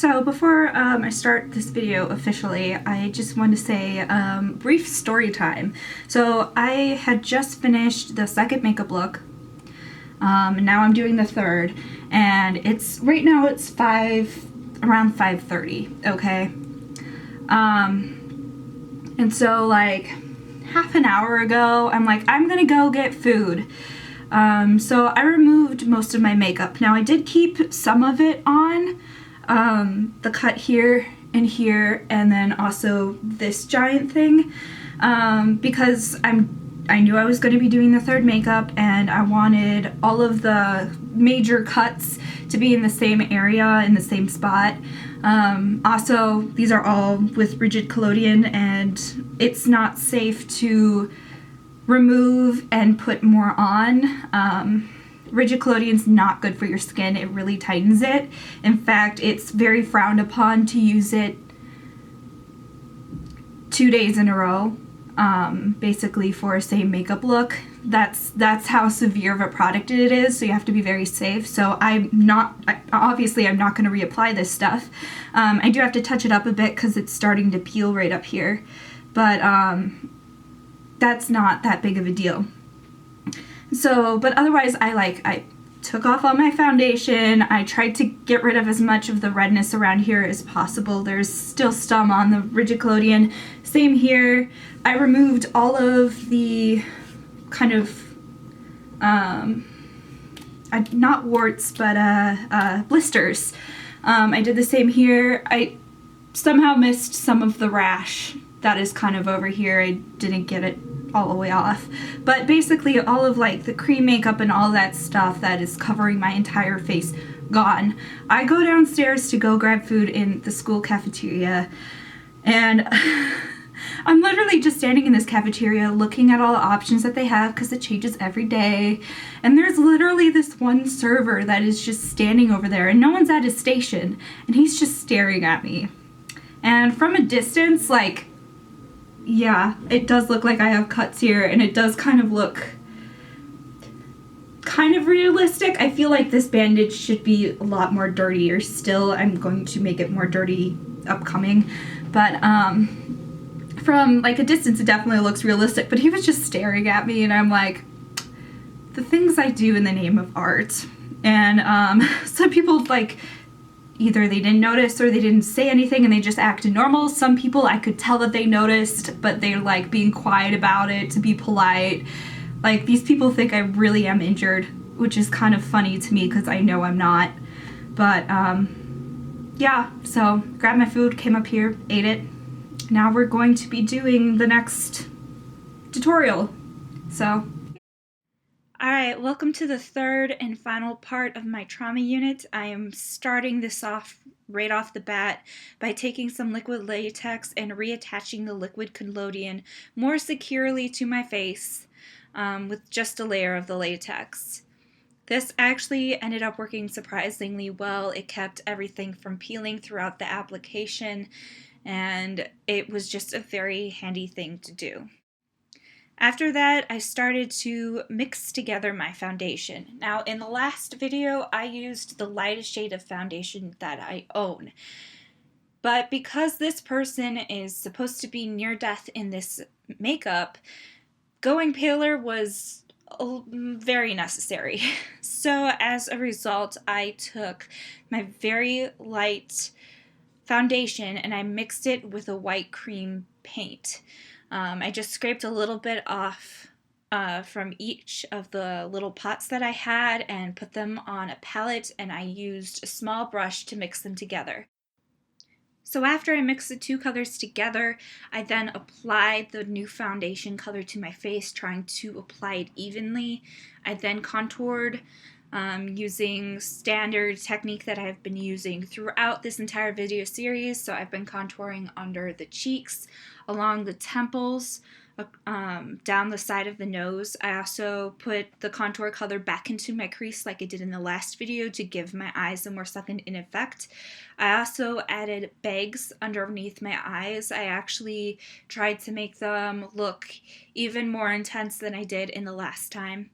So before I start this video officially, I just want to say brief story time. So I had just finished the second makeup look, and now I'm doing the third, and right now it's around 5:30, okay? And so like half an hour ago, I'm like, I'm gonna go get food. So I removed most of my makeup. Now I did keep some of it on, the cut here and here, and then also this giant thing, because I knew I was going to be doing the third makeup, and I wanted all of the major cuts to be in the same area, in the same spot. Also, these are all with rigid collodion, and it's not safe to remove and put more on. Rigid collodion's not good for your skin. It really tightens it. In fact, it's very frowned upon to use it 2 days in a row, basically for a same makeup look. That's how severe of a product it is, so you have to be very safe. So obviously I'm not going to reapply this stuff. I do have to touch it up a bit because it's starting to peel right up here, but that's not that big of a deal. So, but otherwise I took off all my foundation. I tried to get rid of as much of the redness around here as possible. There's still some on the rigid collodion. Same here. I removed all of the kind of, not warts, but blisters. I did the same here. I somehow missed some of the rash that is kind of over here. I didn't get it all the way off, but basically all of like the cream makeup and all that stuff that is covering my entire face, gone. I go downstairs to go grab food in the school cafeteria, and I'm literally just standing in this cafeteria looking at all the options that they have because it changes every day, and there's literally this one server that is just standing over there, and no one's at his station, and he's just staring at me. And from a distance, like, yeah, it does look like I have cuts here, and it does kind of look kind of realistic. I feel like this bandage should be a lot more dirtier still. I'm going to make it more dirty upcoming, but from like a distance it definitely looks realistic, but he was just staring at me, and I'm like, the things I do in the name of art. And some people, like, either they didn't notice or they didn't say anything and they just acted normal. Some people I could tell that they noticed, but they're like being quiet about it to be polite. Like, these people think I really am injured, which is kind of funny to me because I know I'm not. But yeah, so grabbed my food, came up here, ate it. Now we're going to be doing the next tutorial. So alright, welcome to the third and final part of my trauma unit. I am starting this off right off the bat by taking some liquid latex and reattaching the liquid collodion more securely to my face with just a layer of the latex. This actually ended up working surprisingly well. It kept everything from peeling throughout the application, and it was just a very handy thing to do. After that, I started to mix together my foundation. Now, in the last video, I used the lightest shade of foundation that I own. But because this person is supposed to be near death in this makeup, going paler was very necessary. So as a result, I took my very light foundation and I mixed it with a white cream paint. I just scraped a little bit off from each of the little pots that I had and put them on a palette, and I used a small brush to mix them together. So after I mixed the two colors together, I then applied the new foundation color to my face, trying to apply it evenly. I then contoured using standard technique that I've been using throughout this entire video series. So I've been contouring under the cheeks, along the temples, down the side of the nose. I also put the contour color back into my crease like I did in the last video to give my eyes a more sunken-in effect. I also added bags underneath my eyes. I actually tried to make them look even more intense than I did in the last time.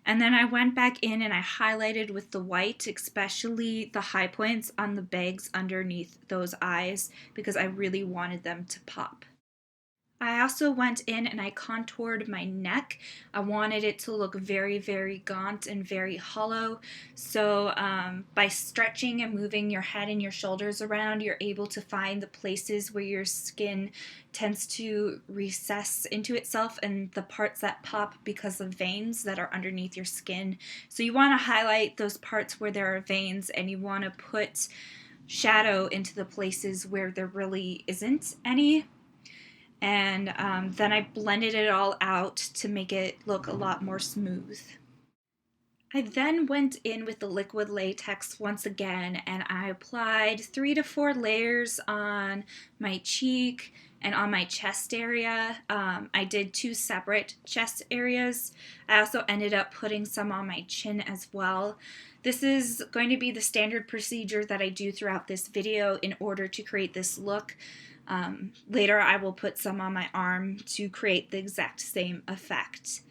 And then I went back in and I highlighted with the white, especially the high points on the bags underneath those eyes, because I really wanted them to pop. I also went in and I contoured my neck. I wanted it to look very, very gaunt and very hollow. So by stretching and moving your head and your shoulders around, you're able to find the places where your skin tends to recess into itself and the parts that pop because of veins that are underneath your skin. So you want to highlight those parts where there are veins, and you want to put shadow into the places where there really isn't any. And then I blended it all out to make it look a lot more smooth. I then went in with the liquid latex once again, and I applied 3 to 4 layers on my cheek and on my chest area. I did 2 separate chest areas. I also ended up putting some on my chin as well. This is going to be the standard procedure that I do throughout this video in order to create this look. Later I will put some on my arm to create the exact same effect.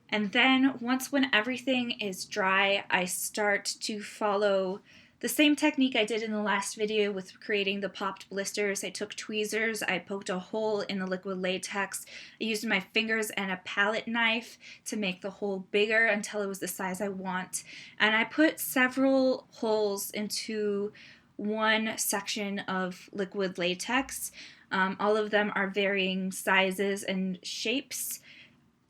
And then when everything is dry, I start to follow the same technique I did in the last video with creating the popped blisters. I took tweezers, I poked a hole in the liquid latex, I used my fingers and a palette knife to make the hole bigger until it was the size I want. And I put several holes into one section of liquid latex. All of them are varying sizes and shapes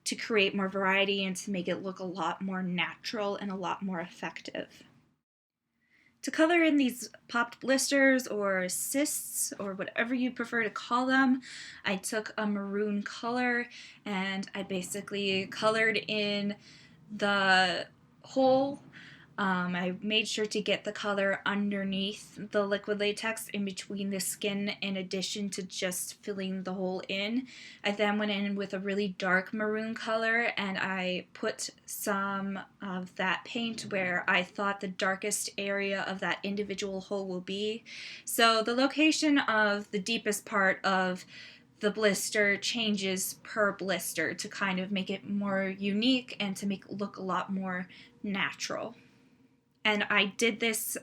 to create more variety and to make it look a lot more natural and a lot more effective. To color in these popped blisters or cysts or whatever you prefer to call them, I took a maroon color and I basically colored in the hole. I made sure to get the color underneath the liquid latex in between the skin in addition to just filling the hole in. I then went in with a really dark maroon color and I put some of that paint where I thought the darkest area of that individual hole will be. So the location of the deepest part of the blister changes per blister to kind of make it more unique and to make it look a lot more natural. And I did this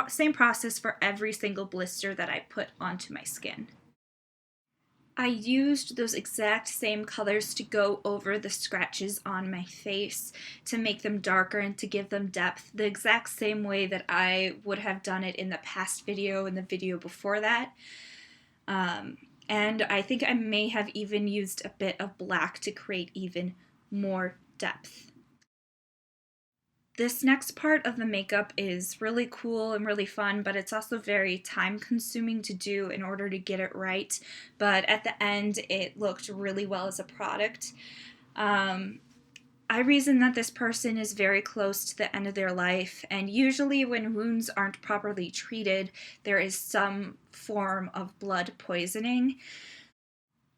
same process for every single blister that I put onto my skin. I used those exact same colors to go over the scratches on my face to make them darker and to give them depth, the exact same way that I would have done it in the past video and the video before that. And I think I may have even used a bit of black to create even more depth. This next part of the makeup is really cool and really fun, but it's also very time consuming to do in order to get it right. But at the end, it looked really well as a product. I reason that this person is very close to the end of their life, and usually when wounds aren't properly treated, there is some form of blood poisoning.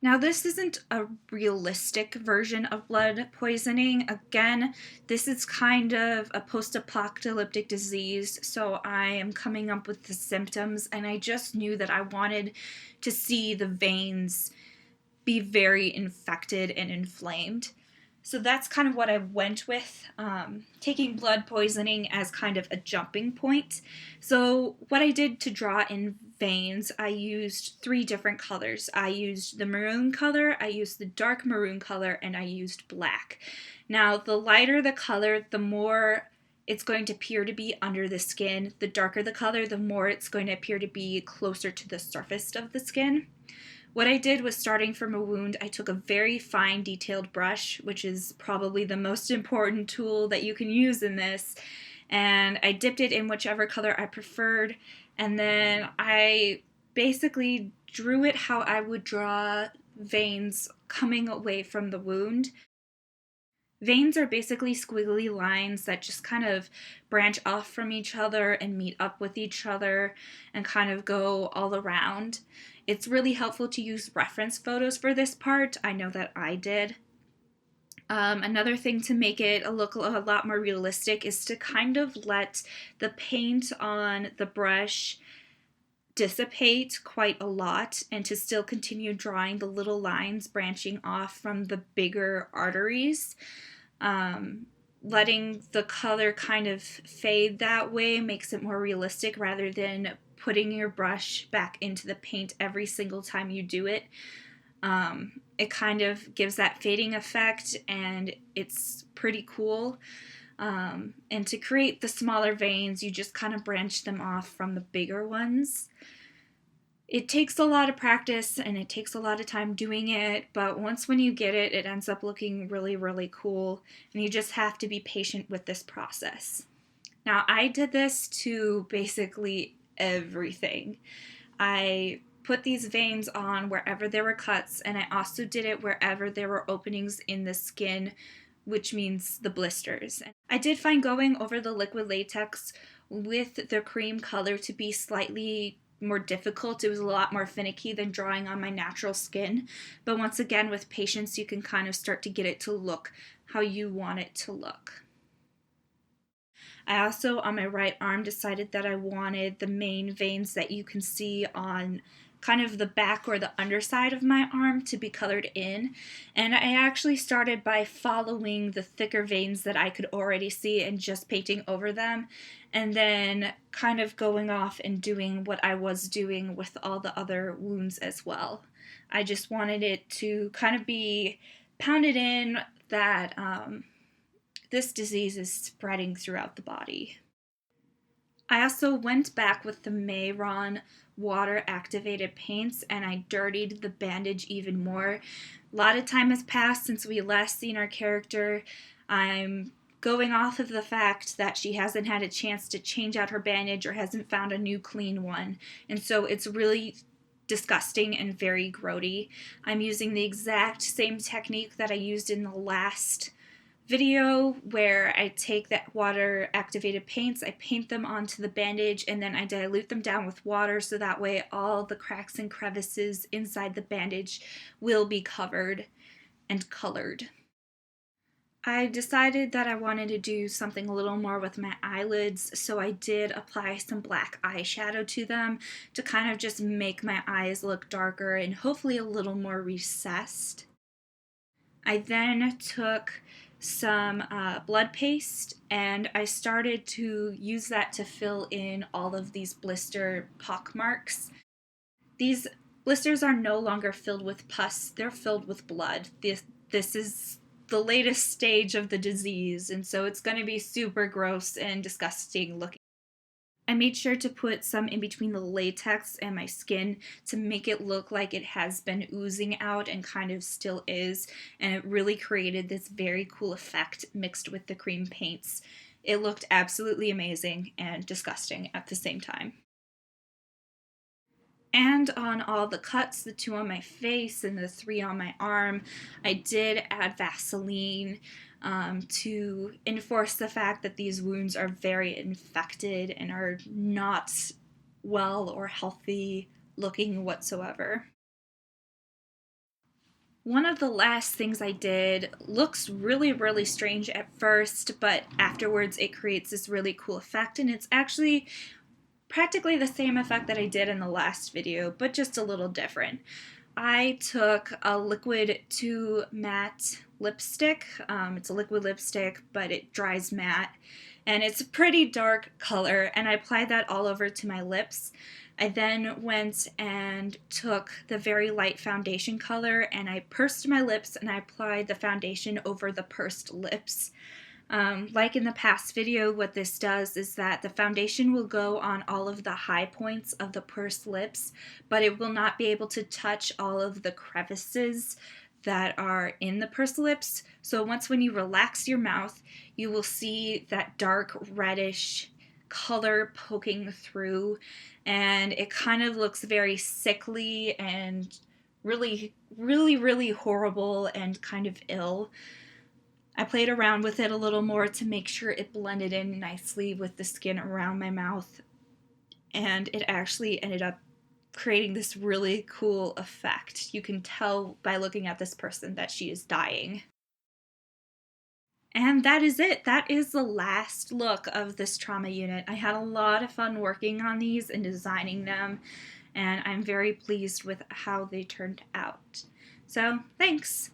Now, this isn't a realistic version of blood poisoning. Again, this is kind of a post-apocalyptic disease, so I am coming up with the symptoms, and I just knew that I wanted to see the veins be very infected and inflamed. So that's kind of what I went with, taking blood poisoning as kind of a jumping point. So what I did to draw in veins, I used 3 different colors. I used the maroon color, I used the dark maroon color, and I used black. Now, the lighter the color, the more it's going to appear to be under the skin. The darker the color, the more it's going to appear to be closer to the surface of the skin. What I did was, starting from a wound, I took a very fine detailed brush, which is probably the most important tool that you can use in this, and I dipped it in whichever color I preferred, and then I basically drew it how I would draw veins coming away from the wound. Veins are basically squiggly lines that just kind of branch off from each other and meet up with each other and kind of go all around. It's really helpful to use reference photos for this part. I know that I did. Another thing to make it look a lot more realistic is to kind of let the paint on the brush dissipate quite a lot and to still continue drawing the little lines branching off from the bigger arteries. letting the color kind of fade that way makes it more realistic rather than putting your brush back into the paint every single time you do it. It kind of gives that fading effect, and it's pretty cool. And to create the smaller veins, you just kind of branch them off from the bigger ones. It takes a lot of practice and it takes a lot of time doing it, but once when you get it, it ends up looking really, really cool, and you just have to be patient with this process. Now, I did this to basically everything. I put these veins on wherever there were cuts, and I also did it wherever there were openings in the skin, which means the blisters. I did find going over the liquid latex with the cream color to be slightly more difficult. It was a lot more finicky than drawing on my natural skin. But once again, with patience, you can kind of start to get it to look how you want it to look. I also, on my right arm, decided that I wanted the main veins that you can see on kind of the back or the underside of my arm to be colored in. And I actually started by following the thicker veins that I could already see and just painting over them, and then kind of going off and doing what I was doing with all the other wounds as well. I just wanted it to kind of be pounded in that this disease is spreading throughout the body. I also went back with the Mayron water activated paints and I dirtied the bandage even more. A lot of time has passed since we last seen our character. I'm going off of the fact that she hasn't had a chance to change out her bandage or hasn't found a new clean one. And so it's really disgusting and very grody. I'm using the exact same technique that I used in the last video where I take that water activated paints, I paint them onto the bandage, and then I dilute them down with water so that way all the cracks and crevices inside the bandage will be covered and colored. I decided that I wanted to do something a little more with my eyelids, so I did apply some black eyeshadow to them to kind of just make my eyes look darker and hopefully a little more recessed. I then took some blood paste and I started to use that to fill in all of these blister pock marks. These blisters are no longer filled with pus, they're filled with blood. This is the latest stage of the disease, and so it's going to be super gross and disgusting looking. I made sure to put some in between the latex and my skin to make it look like it has been oozing out and kind of still is, and it really created this very cool effect mixed with the cream paints. It looked absolutely amazing and disgusting at the same time. And on all the cuts, the 2 on my face and the 3 on my arm, I did add Vaseline to enforce the fact that these wounds are very infected and are not well or healthy looking whatsoever. One of the last things I did looks really, really strange at first, but afterwards it creates this really cool effect, and it's actually practically the same effect that I did in the last video, but just a little different. I took a liquid to matte lipstick. It's a liquid lipstick, but it dries matte, and it's a pretty dark color, and I applied that all over to my lips. I then went and took the very light foundation color, and I pursed my lips, and I applied the foundation over the pursed lips. Like in the past video, what this does is that the foundation will go on all of the high points of the pursed lips, but it will not be able to touch all of the crevices that are in the pursed lips. So once when you relax your mouth, you will see that dark reddish color poking through, and it kind of looks very sickly and really, really, really horrible and kind of ill. I played around with it a little more to make sure it blended in nicely with the skin around my mouth, and it actually ended up creating this really cool effect. You can tell by looking at this person that she is dying. And that is it. That is the last look of this trauma unit. I had a lot of fun working on these and designing them, and I'm very pleased with how they turned out. So, thanks!